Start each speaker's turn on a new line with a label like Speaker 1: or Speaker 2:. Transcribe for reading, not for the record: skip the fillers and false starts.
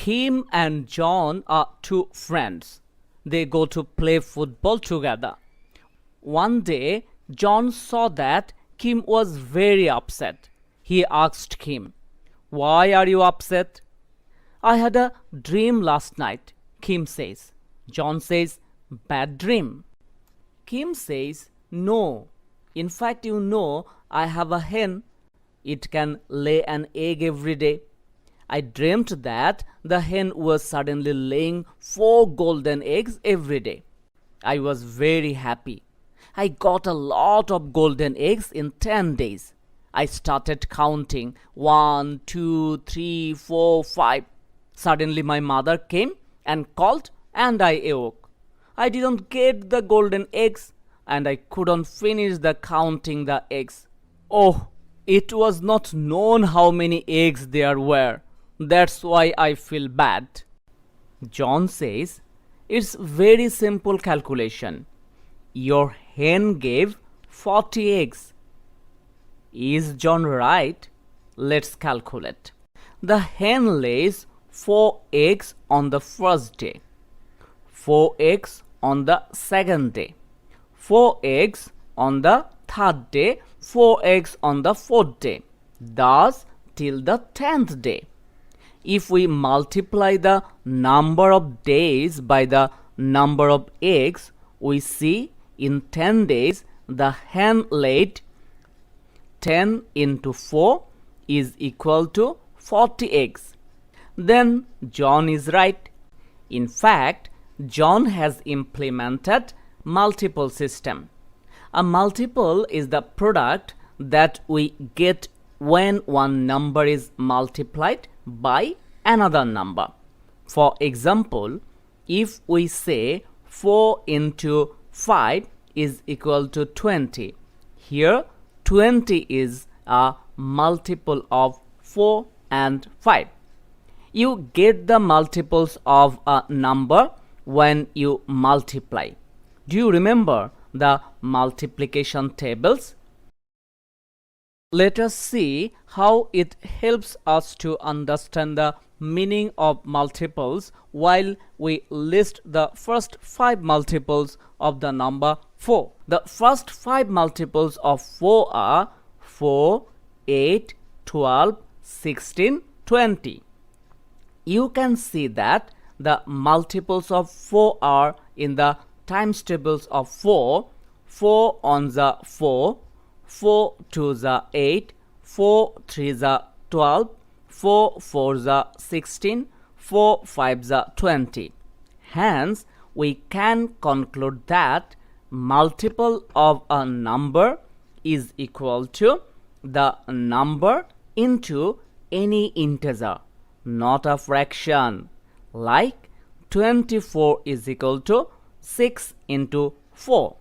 Speaker 1: Kim and John are two friends. They go to play football together. One day, John saw that Kim was very upset. He asked Kim, "Why are you upset?" "I had a dream last night," Kim says. John says, "Bad dream." Kim says, "No. In fact, I have a hen. It can lay an egg every day. I dreamt that the hen was suddenly laying 4 golden eggs every day. I was very happy. I got a lot of golden eggs in 10 days. I started counting 1, 2, 3, 4, 5. Suddenly my mother came and called and I awoke. I didn't get the golden eggs and I couldn't finish the counting the eggs. Oh, it was not known how many eggs there were. That's why I feel bad." John says, "It's very simple calculation. Your hen gave 40 eggs. Is John right? Let's calculate. The hen lays 4 eggs on the first day, 4 eggs on the second day, 4 eggs on the third day, 4 eggs on the fourth day, thus till the 10th day. If we multiply the number of days by the number of eggs, we see in 10 days the hen laid 10 into 4 is equal to 40 eggs. Then John is right. In fact, John has implemented multiple system. A multiple is the product that we get when one number is multiplied by another number. For example, if we say 4 into 5 is equal to 20, here 20 is a multiple of 4 and 5. You get the multiples of a number when you multiply. Do you remember the multiplication tables? Let us see how it helps us to understand the meaning of multiples while we list the first 5 multiples of the number 4. The first 5 multiples of 4 are 4, 8, 12, 16, 20. You can see that the multiples of 4 are in the times tables of 4. 4 on the 4, 4 to the 8, 4 3 the 12, 4 4 the 16, 4 5 the 20. Hence, we can conclude that multiple of a number is equal to the number into any integer, not a fraction. Like 24 is equal to 6 into 4.